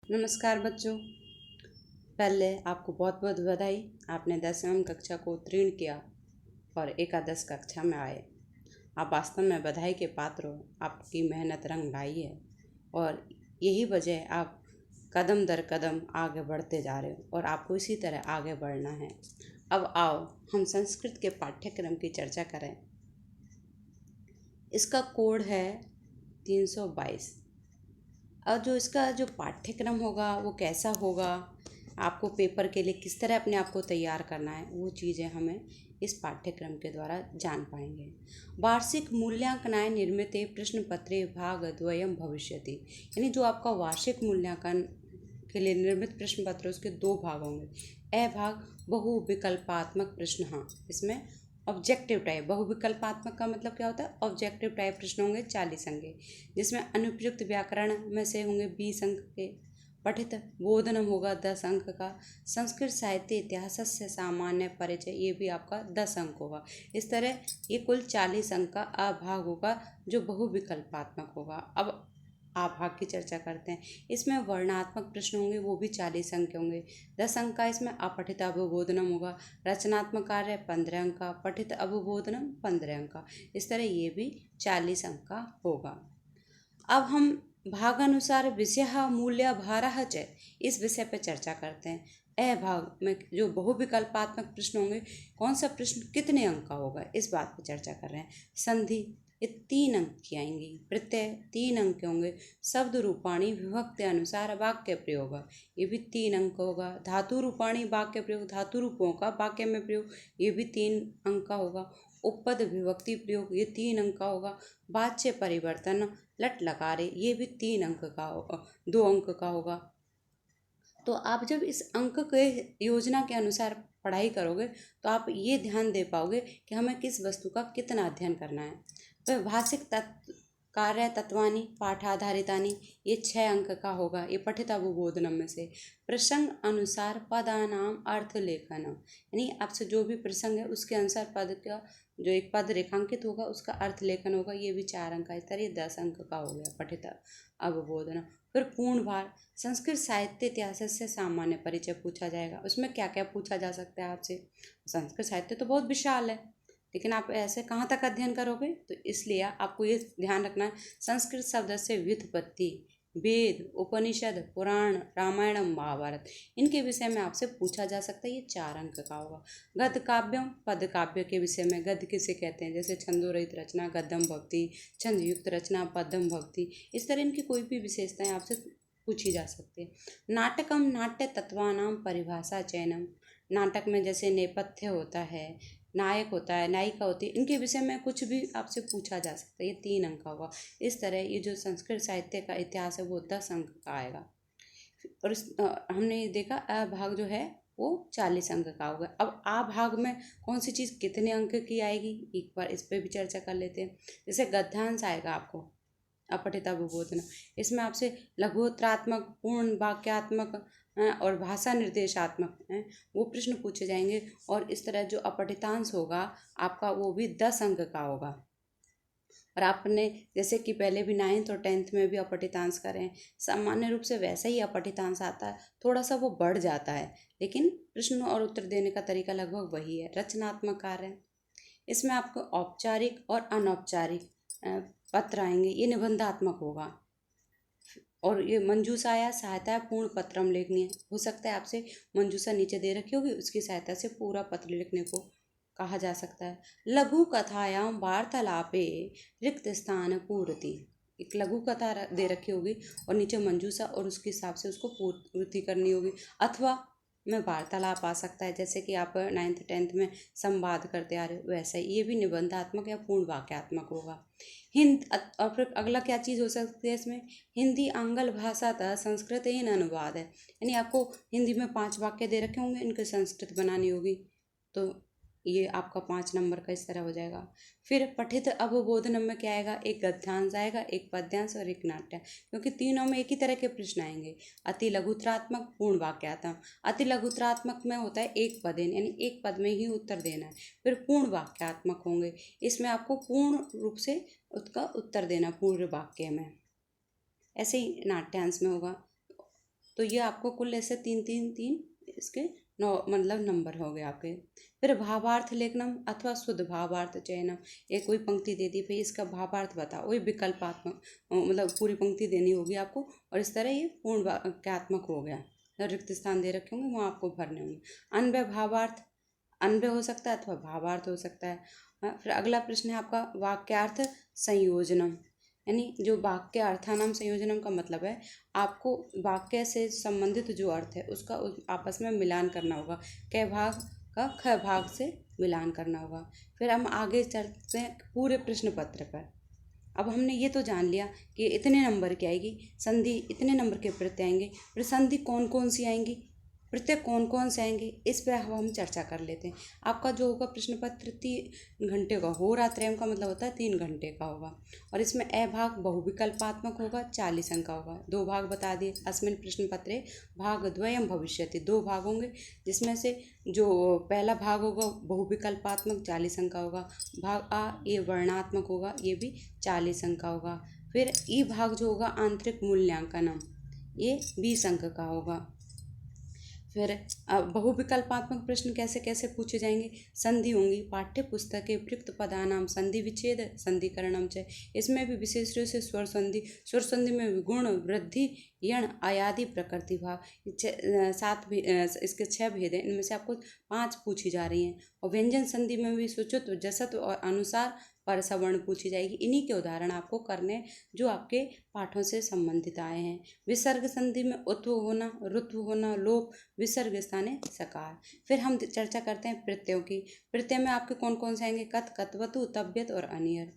नमस्कार बच्चों। पहले आपको बहुत बहुत बधाई। आपने 10वीं कक्षा को उत्तीर्ण किया और एकादश कक्षा में आए। आप वास्तव में बधाई के पात्र हो। आपकी मेहनत रंग लाई है और यही वजह आप कदम दर कदम आगे बढ़ते जा रहे हो और आपको इसी तरह आगे बढ़ना है। अब आओ हम संस्कृत के पाठ्यक्रम की चर्चा करें। इसका कोड है 322। और जो इसका जो पाठ्यक्रम होगा वो कैसा होगा, आपको पेपर के लिए किस तरह अपने आप को तैयार करना है, वो चीज़ें हमें इस पाठ्यक्रम के द्वारा जान पाएंगे। वार्षिक मूल्यांकनाय निर्मिते प्रश्न पत्रे भाग द्वयम भविष्यति, यानी जो आपका वार्षिक मूल्यांकन के लिए निर्मित प्रश्न पत्र उसके दो भाग होंगे। अ भाग बहु विकल्पात्मक प्रश्न, हाँ इसमें ऑब्जेक्टिव टाइप। बहुविकल्पात्मक का मतलब क्या होता है? ऑब्जेक्टिव टाइप प्रश्न होंगे 40 अंक के, जिसमें अनुपयुक्त व्याकरण में से होंगे 20 अंक के। पठित बोधनम होगा 10 अंक का। संस्कृत साहित्य इतिहास से सामान्य परिचय, ये भी आपका 10 अंक होगा। इस तरह ये कुल 40 अंक का अभाग होगा जो बहुविकल्पात्मक होगा। अब आभाग की चर्चा करते हैं। इसमें वर्णात्मक प्रश्न होंगे, वो भी 40 अंक के होंगे। 10 अंक का इसमें अपठित अवबोधनम होगा। रचनात्मक कार्य 15 अंक का, पठित अवबोधनम 15 अंक का। इस तरह ये भी 40 अंक का होगा। अब हम भागानुसार विषय मूल्य भारः च, इस विषय पर चर्चा करते हैं। अ भाग में जो बहुविकल्पात्मक प्रश्न होंगे, कौन सा प्रश्न कितने अंक का होगा, इस बात पर चर्चा कर रहे हैं। संधि ये 3 अंक की आएंगी। प्रत्यय 3 अंक के होंगे। शब्द रूपाणी विभक्ति अनुसार वाक्य प्रयोग, ये भी 3 अंक होगा। धातु रूपाणी वाक्य प्रयोग, धातु रूपों का वाक्य में प्रयोग, ये भी 3 अंक का होगा। उपपद विभक्ति प्रयोग, ये 3 अंक का होगा। वाच्य परिवर्तन लट लकारे, ये भी 3 अंक का होगा, 2 अंक का होगा। तो आप जब इस अंक के योजना के अनुसार पढ़ाई करोगे तो आप ये ध्यान दे पाओगे कि हमें किस वस्तु का कितना अध्ययन करना है। तो भाषिक तत्व कार्य तत्वानी पाठाधारितानी, ये 6 अंक का होगा। ये पठित अवबोधनम में से। प्रसंग अनुसार पदानाम अर्थ लेखनम, यानी आपसे जो भी प्रसंग है उसके अनुसार पद का जो एक पद रेखांकित होगा उसका अर्थ लेखन होगा, ये भी 4 अंक का। इस तरह 10 अंक का हो गया पठित अवबोधन। फिर पूर्ण भार, संस्कृत साहित्य इतिहास से सामान्य परिचय पूछा जाएगा। उसमें क्या क्या पूछा जा सकता है आपसे? संस्कृत साहित्य तो बहुत विशाल है, लेकिन आप ऐसे कहाँ तक अध्ययन करोगे? तो इसलिए आपको ये ध्यान रखना है, संस्कृत शब्द से व्युत्पत्ति, वेद, उपनिषद, पुराण, रामायण, महाभारत, इनके विषय में आपसे पूछा जा सकता है। ये 4 अंक का होगा। गद्य काव्यम, पद काव्य के विषय में गद्य किसे कहते हैं, जैसे छंदोरहित रचना गद्यम भवति, छंदयुक्त रचना पद्यम भवति, इस तरह इनकी कोई भी विशेषताएं आपसे पूछी जा सकती है। नाटकम नाट्य तत्वानाम परिभाषा चयनम, नाटक में जैसे नेपथ्य होता है, नायक होता है, नायिका होती है, इनके विषय में कुछ भी आपसे पूछा जा सकता है। ये 3 अंक का होगा। इस तरह ये जो संस्कृत साहित्य का इतिहास है वो 10 अंक का आएगा। और हमने ये देखा अ भाग जो है वो 40 अंक का होगा। अब आ भाग में कौन सी चीज़ कितने अंक की आएगी, एक बार इस पर भी चर्चा कर लेते हैं। जैसे गद्यांश आएगा आपको अपठित अवबोधन, इसमें आपसे लघुत्तरात्मक, पूर्ण वाक्यात्मक और भाषा निर्देशात्मक हैं वो प्रश्न पूछे जाएंगे। और इस तरह जो अपठितांश होगा आपका वो भी 10 अंक का होगा। और आपने जैसे कि पहले भी 9th और 10th में भी अपठितांश करें, सामान्य रूप से वैसा ही अपठितांश आता है, थोड़ा सा वो बढ़ जाता है, लेकिन प्रश्न और उत्तर देने का तरीका लगभग वही है। रचनात्मक कार्य, इसमें आपको औपचारिक और अनौपचारिक पत्र आएंगे, ये निबंधात्मक होगा। और ये मंजूषा या सहायता पूर्ण पत्रम लिखनी है, हो सकता है आपसे मंजूषा नीचे दे रखी होगी, उसकी सहायता से पूरा पत्र लिखने को कहा जा सकता है। लघु कथायाम वार्तालापे रिक्त स्थान पूर्ति, एक लघु कथा दे रखी होगी और नीचे मंजूषा और उसके हिसाब से उसको पूर्ति करनी होगी। अथवा में वार्तालाप आ सकता है, जैसे कि आप 9th 10th में संवाद करते आ रहे हो, वैसे ये भी निबंधात्मक या पूर्ण वाक्यात्मक होगा। और फिर अगला क्या चीज़ हो सकती है इसमें, हिंदी आंग्ल भाषा था संस्कृत इन अनुवाद है, यानी आपको हिंदी में 5 वाक्य दे रखे होंगे, इनके संस्कृत बनानी होगी, तो ये आपका 5 नंबर का इस तरह हो जाएगा। फिर पठित अवबोधनम में क्या आएगा, एक गद्यांश आएगा, एक पद्यांश और एक नाट्य, क्योंकि तीनों में एक ही तरह के प्रश्न आएंगे। अति लघुत्रात्मक, पूर्ण वाक्यात्मक। अति लघुत्रात्मक में होता है एक पदेन, यानी एक पद में ही उत्तर देना है। फिर पूर्ण वाक्यात्मक होंगे, इसमें आपको पूर्ण रूप से उसका उत्तर देना पूर्ण वाक्य में। ऐसे ही नाट्यांश में होगा, तो ये आपको कुल ऐसे 3 इसके मतलब नंबर हो गए आपके। फिर भावार्थ लेखनम अथवा शुद्ध भावार्थ चयनम। एक कोई पंक्ति दे दी, भाई इसका भावार्थ बताओ, वही विकल्पात्मक मतलब पूरी पंक्ति देनी होगी आपको, और इस तरह ये पूर्ण वाक्यात्मक हो गया। रिक्त स्थान दे रखे होंगे वहाँ आपको भरने होंगे। अन्वय भावार्थ, अन्वय हो सकता है अथवा भावार्थ हो सकता है। फिर अगला प्रश्न है आपका वाक्यार्थ संयोजनम, यानी जो वाक्य अर्थानाम संयोजनम का मतलब है आपको वाक्य से संबंधित जो अर्थ है उसका आपस में मिलान करना होगा। क भाग का ख भाग से मिलान करना होगा। फिर हम आगे चलते हैं पूरे प्रश्न पत्र पर। अब हमने ये तो जान लिया कि इतने नंबर की आएगी संधि, इतने नंबर के प्रत्यय आएंगे, फिर संधि कौन कौन सी आएंगी, प्रत्यय कौन कौन से आएंगे, इस पर हम चर्चा कर लेते हैं। आपका जो होगा प्रश्न पत्र 3 घंटे का हो रहा, त्रयम का मतलब होता है 3 घंटे का होगा, और इसमें अ भाग बहुविकल्पात्मक होगा, 40 अंक का होगा। 2 भाग बता दिए। अस्मिन् प्रश्न पत्रे भाग द्वयम भविष्यति, 2 भाग होंगे, जिसमें से जो पहला भाग होगा बहुविकल्पात्मक 40 अंक का होगा। भाग आ ये वर्णात्मक होगा, ये भी 40 अंक का होगा। फिर ई भाग जो होगा आंतरिक मूल्यांकनम, ये 20 अंक का होगा। फिर बहुविकल्पात्मक प्रश्न कैसे कैसे पूछे जाएंगे। संधि होंगी, पाठ्य पुस्तक के उपयुक्त पदानाम संधि विच्छेद संधिकरणम च, इसमें भी विशेष रूप से स्वर संधि, स्वर संधि में विगुण वृद्धि यण आयादि प्रकृति भाव, 7 इसके 6 भेद हैं, इनमें से आपको 5 पूछी जा रही हैं। और व्यंजन संधि में भी सुचुत जसत और अनुसार पर सवर्ण पूछी जाएगी। इन्हीं के उदाहरण आपको करने जो आपके पाठों से संबंधित आए हैं। विसर्ग संधि में उत्व होना, ऋत्व होना, लोप, विसर्ग स्थाने सकार। फिर हम चर्चा करते हैं प्रत्ययों की। प्रत्यय में आपके कौन कौन से आएंगे, कत, कतवतु, तव्यत और अनियर।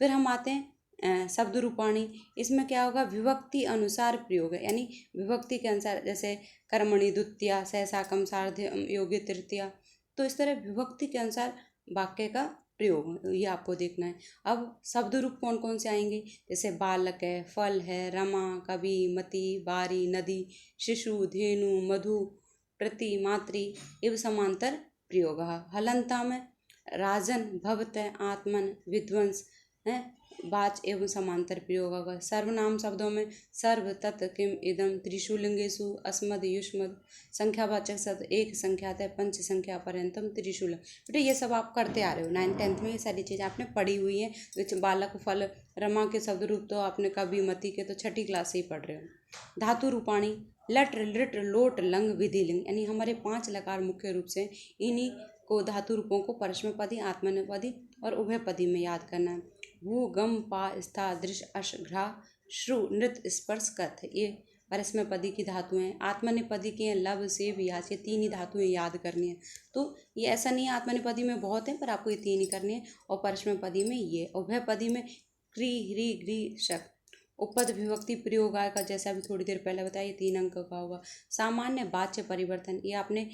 फिर हम आते हैं शब्द रूपाणी। इसमें क्या होगा, विभक्ति अनुसार प्रयोग है, यानी विभक्ति के अनुसार, जैसे कर्मणि द्वितीया, सहसाकम सार्धम योग्य तृतीया, तो इस तरह विभक्ति के अनुसार वाक्य का प्रयोग, ये आपको देखना है। अब शब्द रूप कौन कौन से आएंगे, जैसे बालक है, फल है, रमा, कवि, मति, बारी, नदी, शिशु, धेनु, मधु, प्रति, मातृ एवं समांतर प्रयोग। हलंता में राजन, भवत, आत्मन, विध्वंस है, वाच एवं समांतर प्रयोग होगा। सर्वनाम शब्दों में सर्व, तत्, किम, इदम, त्रिशूलिंगेशु, अस्मद, युष्मद, संख्यावाचक शब्द एक संख्यात है, पंच संख्या पर्यंतम, त्रिशूल। बेटा ये सब आप करते आ रहे हो 9th 10th में, ये सारी चीज़ आपने पढ़ी हुई है। जैसे बालक, फल, रमा के शब्द रूप तो आपने कभी मति के तो 6ठी क्लास से ही पढ़ रहे हो। धातु रूपाणी लट, लिट, लोट, लंग, विधिलिंग, यानी हमारे 5 लकार मुख्य रूप से, इन्हीं को धातु रूपों को परस्मैपदी, आत्मनेपदी और उभयपदी में याद करना है। भू, गम, पा, स्था, दृश्य, अश, घ्रा, श्रु, नृत्य, स्पर्श, कथ, ये परस्मैपदी की धातुएं हैं। आत्मनेपदी की हैं लब, सेब, याच, ये 3 ही धातुएं याद करनी है। तो ये ऐसा नहीं है आत्मनेपदी में बहुत है, पर आपको ये 3 ही करनी है, और परस्मैपदी में ये, उभयपदी में क्री, ह्री, ग्री, शक। उपपद विभक्ति प्रयोग आएगा, जैसा अभी थोड़ी देर पहले बताया, 3 अंक का होगा। सामान्य वाच्य परिवर्तन, ये आपने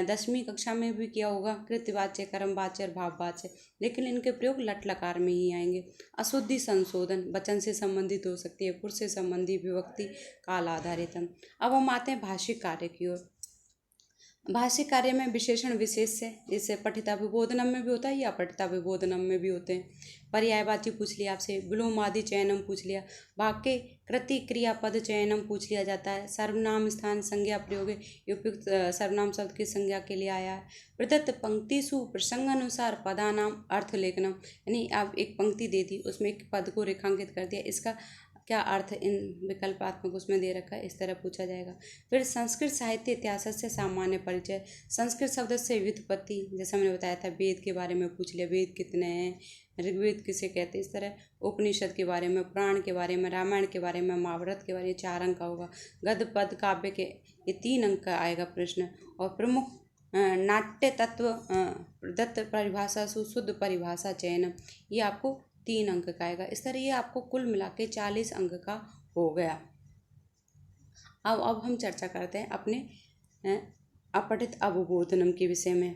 10वीं कक्षा में भी किया होगा, कृत्यवाच्य, कर्मवाच्य और भाववाच्य, लेकिन इनके प्रयोग लट लकार में ही आएंगे। अशुद्धि संशोधन, वचन से संबंधित हो सकती है, पुरुष से संबंधित विभक्ति काल आधारित। अब हम आते हैं भाषिक कार्य की ओर। भाषिक कार्य में विशेषण विशेष से, जैसे पठिता विबोधनम में भी होता है या अपठिता विबोधनम में भी होते हैं। पर्यायवाची पूछ लिया आपसे, विलोमादि चयनम पूछ लिया, वाक्य कृति क्रियापद चयनम पूछ लिया जाता है। सर्वनाम स्थान संज्ञा प्रयोग, उपयुक्त सर्वनाम शब्द की संज्ञा के लिए आया है। प्रदत्त पंक्तिषु प्रसंगानुसार पदानाम अर्थ लेखनम, यानी आप एक पंक्ति दे दी, उसमें एक पद को रेखांकित कर दिया, इसका क्या अर्थ इन विकल्पात्मक उसमें दे रखा है, इस तरह पूछा जाएगा। फिर संस्कृत साहित्य इतिहास से सामान्य परिचय, संस्कृत शब्द से व्युत्पत्ति, जैसे हमने बताया था, वेद के बारे में पूछ लिया, वेद कितने हैं, ऋग्वेद किसे कहते हैं, इस तरह उपनिषद के बारे में, पुराण के बारे में, रामायण के बारे में, महाभारत के बारे में 4 अंक का होगा। गद्य पद काव्य के ये 3 अंक का आएगा प्रश्न। और प्रमुख नाट्य तत्व प्रदत्त परिभाषा शुद्ध परिभाषा चयन, ये आपको 3 अंक का आएगा। इस तरह ये आपको कुल मिला के 40 अंक का हो गया। अब हम चर्चा करते हैं अपने अपठित अवबोधनम के विषय में।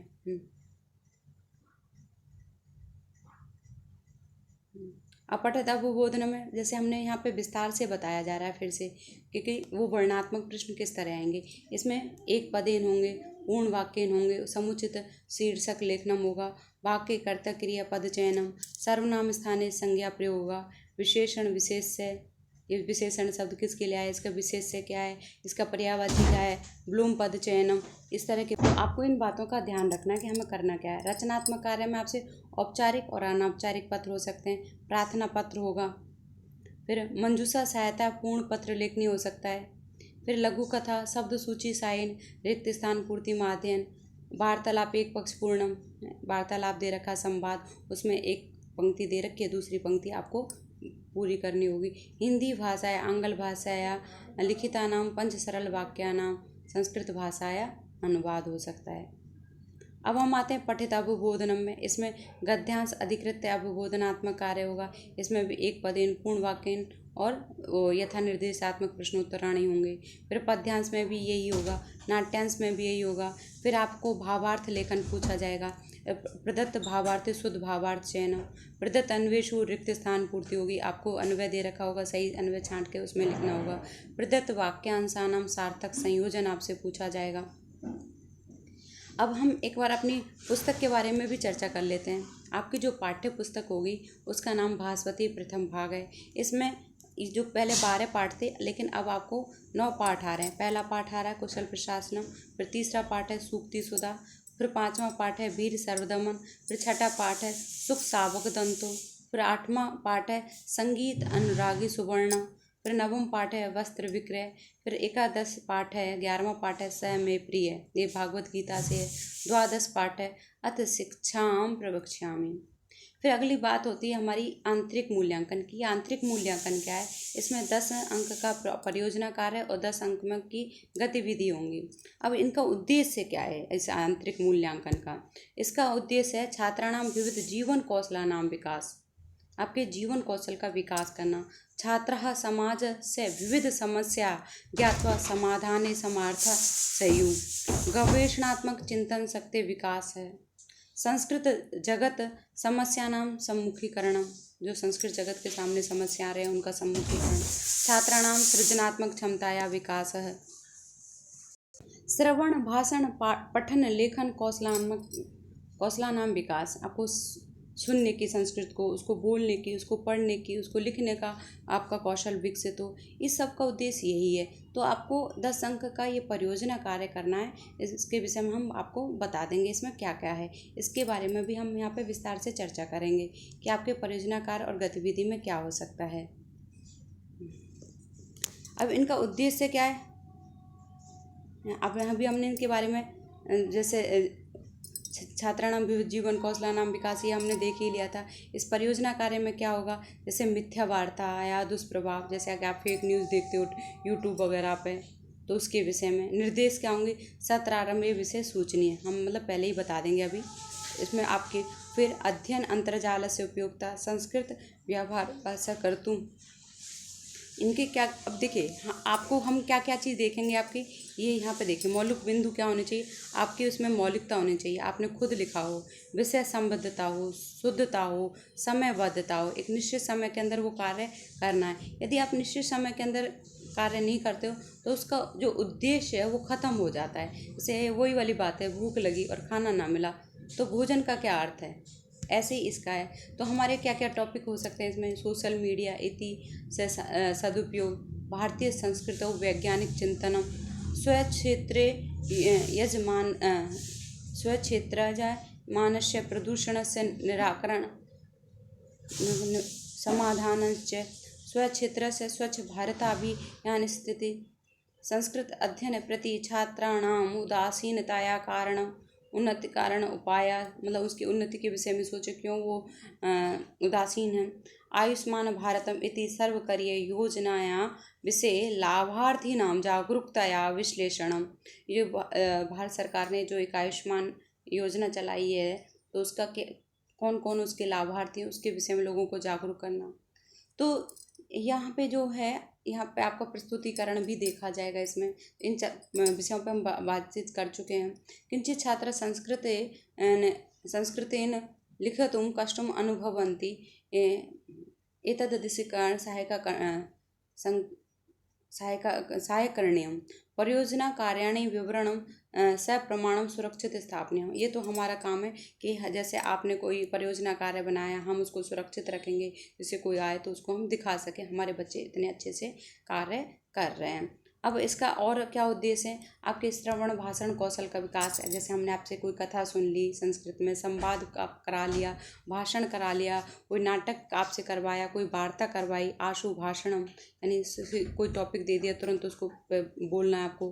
अपठित अवबोधनम में जैसे हमने यहाँ पे विस्तार से बताया जा रहा है फिर से, क्योंकि वो वर्णात्मक प्रश्न किस तरह आएंगे। इसमें एक पदेन होंगे, पूर्ण वाक्यन होंगे, समुचित शीर्षक लेखनम होगा, वाक्य कर्ता क्रिया पद चयनम, सर्वनाम स्थाने संज्ञा प्रयोग होगा, विशेषण विशेष से ये विशेषण शब्द किसके लिए आया, इसका विशेष्य क्या है, इसका पर्यायवाची क्या है, ब्लूम पद चयनम, इस तरह के। तो आपको इन बातों का ध्यान रखना है कि हमें करना क्या है। रचनात्मक कार्य में आपसे औपचारिक और अनौपचारिक पत्र हो सकते हैं, प्रार्थना पत्र होगा, फिर मंजूषा सहायता पूर्ण पत्र लेखनी हो सकता है, फिर लघु कथा, शब्द सूची साइन, रिक्त स्थान पूर्ति माध्यम, वार्तालाप एक पक्ष पूर्णम, वार्तालाप दे रखा, संवाद, उसमें एक पंक्ति दे रखी है, दूसरी पंक्ति आपको पूरी करनी होगी। हिंदी भाषा या आंग्ल भाषा या लिखिता नाम पंच सरल वाक्या नाम, संस्कृत भाषा या अनुवाद हो सकता है। अब हम आते हैं पठित अभिबोधनम में। इसमें गद्यांश अधिकृत अभिबोधनात्मक कार्य होगा। इसमें भी एक पदेन पूर्ण वाक्यन और यथा निर्देशात्मक प्रश्नोत्तराणी होंगे। फिर पद्यांश में भी यही होगा, नाट्यांश में भी यही होगा। फिर आपको भावार्थ लेखन पूछा जाएगा। प्रदत्त भावार्थ शुद्ध भावार्थ चयन, प्रदत्त अन्वेषु रिक्त स्थान पूर्ति होगी, आपको अन्वय दे रखा होगा, सही अन्वय छांट के उसमें लिखना होगा। प्रदत्त वाक्यांशानाम सार्थक संयोजन आपसे पूछा जाएगा। अब हम एक बार अपनी पुस्तक के बारे में भी चर्चा कर लेते हैं। आपकी जो पाठ्य पुस्तक होगी उसका नाम भास्वती प्रथम भाग है। इसमें जो पहले 12 पाठ थे, लेकिन अब आपको 9 पाठ आ रहे हैं। पहला पाठ आ रहा है कुशल प्रशासनम, फिर तीसरा पाठ है सूक्ति सुधा, फिर 5वां पाठ है वीर सर्वदमन, फिर 6ठा पाठ है सुख सावक दंतो, फिर 8वां पाठ है संगीत अनुरागी सुवर्ण, फिर 9वां पाठ है वस्त्र विक्रय, फिर 11 पाठ है, 11वां पाठ है स में प्रिय, ये भागवत गीता से है। 12 पाठ है अथ शिक्षाम प्रवक्ष्यामि। फिर अगली बात होती है हमारी आंतरिक मूल्यांकन की। आंतरिक मूल्यांकन क्या है, इसमें 10 अंक का परियोजना कार्य और 10 अंक में की गतिविधि होंगी। अब इनका उद्देश्य क्या है इस आंतरिक मूल्यांकन का? इसका उद्देश्य है छात्राणाम विविध जीवन कौशलानाम विकास, आपके जीवन कौशल का विकास करना। छात्रः समाज से विविध समस्या ज्ञात्वा समाधाने समार्थ सहयोग, गवेषणात्मक चिंतन शक्ति विकास है। संस्कृत जगत समस्यानाम सम्मुखीकरणम, जो संस्कृत जगत के सामने समस्या आ रहे हैं उनका सम्मुखीकरण। छात्राणाम सृजनात्मक क्षमताया विकास है। श्रवण भाषण पठन लेखन कौशलानाम विकास, आपको सुनने की संस्कृत को, उसको बोलने की, उसको पढ़ने की, उसको लिखने का आपका कौशल विकसित हो। इस सब का उद्देश्य यही है। तो आपको 10 अंक का ये परियोजना कार्य करना है। इसके विषय में हम आपको बता देंगे इसमें क्या क्या है। इसके बारे में भी हम यहाँ पे विस्तार से चर्चा करेंगे कि आपके परियोजना कार्य और गतिविधि में क्या हो सकता है। अब इनका उद्देश्य क्या है, अब यहाँ भी हमने इनके बारे में जैसे छात्राणाम विविध जीवन कौशलानाम विकास ये हमने देख ही लिया था। इस परियोजना कार्य में क्या होगा, जैसे मिथ्या वार्ता या दुष्प्रभाव, जैसे अगर आप फेक न्यूज़ देखते हो यूट्यूब वगैरह पे, तो उसके विषय में निर्देश क्या होंगे, सत्र आरंभ ये विषय सूचनीय, हम मतलब पहले ही बता देंगे अभी इसमें आपके। फिर अध्ययन अंतर्जाल से उपयोगिता, संस्कृत व्यवहार भाषा कर्तुम, इनके क्या, अब देखिए हाँ, आपको हम क्या क्या चीज़ देखेंगे आपके, ये यहाँ पे देखिए मौलिक बिंदु क्या होने चाहिए आपके, उसमें मौलिकता होनी चाहिए, आपने खुद लिखा हो, विषय संबद्धता हो, शुद्धता हो, समयबद्धता हो, एक निश्चित समय के अंदर वो कार्य करना है। यदि आप निश्चित समय के अंदर कार्य नहीं करते हो तो उसका जो उद्देश्य है वो ख़त्म हो जाता है। जैसे वही वाली बात है, भूख लगी और खाना ना मिला तो भोजन का क्या अर्थ है, ऐसे ही इसका है। तो हमारे क्या क्या टॉपिक हो सकते हैं इसमें, सोशल मीडिया इति से सदुपयोग, भारतीय संस्कृतौ वैज्ञानिक चिंतनम, स्वक्षेत्रे यजमान स्वक्षेत्रज मानस्य प्रदूषणस्य निराकरण समाधानश्च, स्वक्षेत्रस्य स्वच्छ भारताभियान स्थिति, संस्कृत अध्ययन प्रति छात्राणाम उदासीनताया कारणम, उन्नति कारण उपाय, मतलब उसकी उन्नति के विषय में सोचे क्यों वो उदासीन है। आयुष्मान भारतम इति सर्वकरीय योजनाया विषय लाभार्थी नाम जागरूकताया विश्लेषणम, ये भारत सरकार ने जो एक आयुष्मान योजना चलाई है तो उसका कौन कौन उसके लाभार्थी हैं उसके विषय में लोगों को जागरूक करना। तो यहाँ पे जो है, यहाँ पे आपका प्रस्तुतिकरण भी देखा जाएगा। इसमें इन विषयों पे हम बातचीत कर चुके हैं। किंचित छात्र संस्कृतेन लिखितुं कष्टम् अनुभवन्ति, एतदधिकरण सहायकरणीयं, परियोजना कार्याणि विवरणं सप्रमाणम सुरक्षित स्थापनीय। ये तो हमारा काम है कि जैसे आपने कोई परियोजना कार्य बनाया, हम उसको सुरक्षित रखेंगे, जिससे कोई आए तो उसको हम दिखा सकें हमारे बच्चे इतने अच्छे से कार्य कर रहे हैं। अब इसका और क्या उद्देश्य है? आपके श्रवण भाषण कौशल का विकास है। जैसे हमने आपसे कोई कथा सुन ली, संस्कृत में संवाद करा लिया, भाषण करा लिया, कोई नाटक आपसे करवाया, कोई वार्ता करवाई, आशु भाषणम, यानी कोई टॉपिक दे दिया तुरंत उसको बोलना है आपको।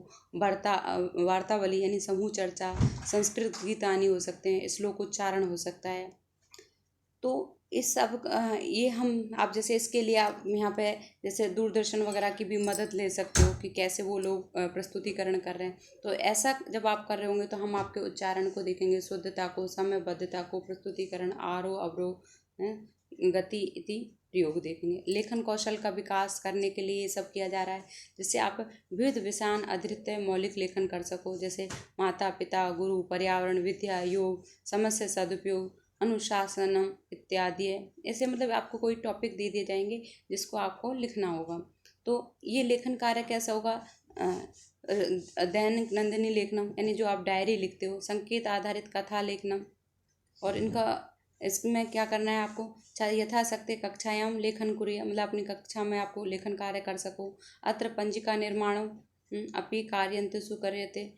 वार्तावली यानी समूह चर्चा, संस्कृत गीतानी हो सकते हैं, श्लोकोच्चारण हो सकता है। तो इस सब ये हम आप जैसे इसके लिए आप यहाँ पे जैसे दूरदर्शन वगैरह की भी मदद ले सकते हो कि कैसे वो लोग प्रस्तुतिकरण कर रहे हैं। तो ऐसा जब आप कर रहे होंगे तो हम आपके उच्चारण को देखेंगे, शुद्धता को, समयबद्धता को, प्रस्तुतिकरण, आरोह अवरोह, गति इति प्रयोग देखेंगे। लेखन कौशल का विकास करने के लिए ये सब किया जा रहा है, जिससे आप विविध विषयान अद्वितीय मौलिक लेखन कर सको। जैसे माता पिता, गुरु, पर्यावरण, विद्या, योग, समस्या सदुपयोग, अनुशासनम इत्यादि है। ऐसे मतलब आपको कोई टॉपिक दे दिए जाएंगे जिसको आपको लिखना होगा। तो ये लेखन कार्य कैसा होगा? दैनिक नंदिनी लेखनम, यानी जो आप डायरी लिखते हो, संकेत आधारित कथा लेखनम, और इनका इसमें क्या करना है आपको? यथाशक्ति कक्षायाम लेखन कुरिया, मतलब अपनी कक्षा में आपको लेखन कार्य कर सको। अत्र पंजिका निर्माणम अपि कार्यंत सुकर्यते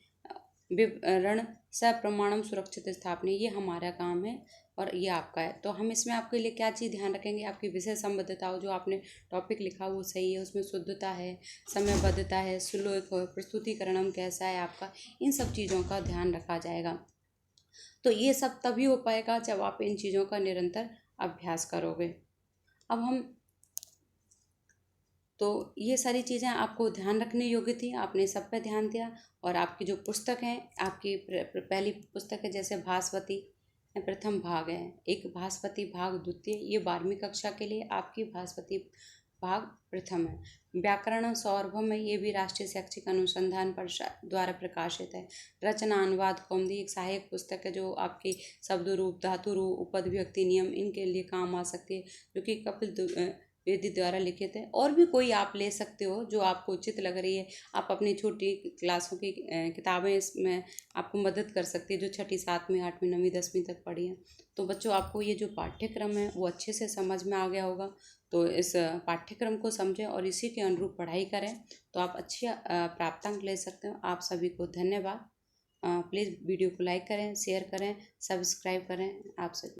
विवरण सप्रमाणम सुरक्षित स्थापना। ये हमारा काम है और ये आपका है। तो हम इसमें आपके लिए क्या चीज़ ध्यान रखेंगे? आपकी विषय संबद्धता हो, जो आपने टॉपिक लिखा वो सही है, उसमें शुद्धता है, समयबद्धता है, श्लोक, प्रस्तुतिकरणम कैसा है आपका, इन सब चीज़ों का ध्यान रखा जाएगा। तो ये सब तभी हो पाएगा जब आप इन चीज़ों का निरंतर अभ्यास करोगे। अब हम तो ये सारी चीज़ें आपको ध्यान रखने योग्य थी, आपने सब पे ध्यान दिया। और आपकी जो पुस्तक है, आपकी पहली पुस्तक है जैसे भास्वती, प्रथम भाग है, एक भास्वती भाग द्वितीय, ये 12वीं कक्षा के लिए आपकी भास्वती भाग प्रथम है। व्याकरण सौरभम है, ये भी राष्ट्रीय शैक्षिक अनुसंधान परिषद द्वारा प्रकाशित है। रचना अनुवाद कौमुदी एक सहायक पुस्तक है, जो आपकी शब्द रूप, धातु रूप, उपद विभक्ति नियम इनके लिए काम आ सकती है, जो कि कपिल द्विवेदी द्वारा लिखित है। और भी कोई आप ले सकते हो जो आपको उचित लग रही है। आप अपनी छोटी क्लासों की किताबें इसमें आपको मदद कर सकती है, जो 6ठी 7वीं 8वीं 9वीं 10वीं तक पढ़ी है। तो बच्चों, आपको ये जो पाठ्यक्रम है वो अच्छे से समझ में आ गया होगा। तो इस पाठ्यक्रम को समझें और इसी के अनुरूप पढ़ाई करें, तो आप अच्छी प्राप्तांक ले सकते हो। आप सभी को धन्यवाद। प्लीज़ वीडियो को लाइक करें, शेयर करें, सब्सक्राइब करें। आप सभी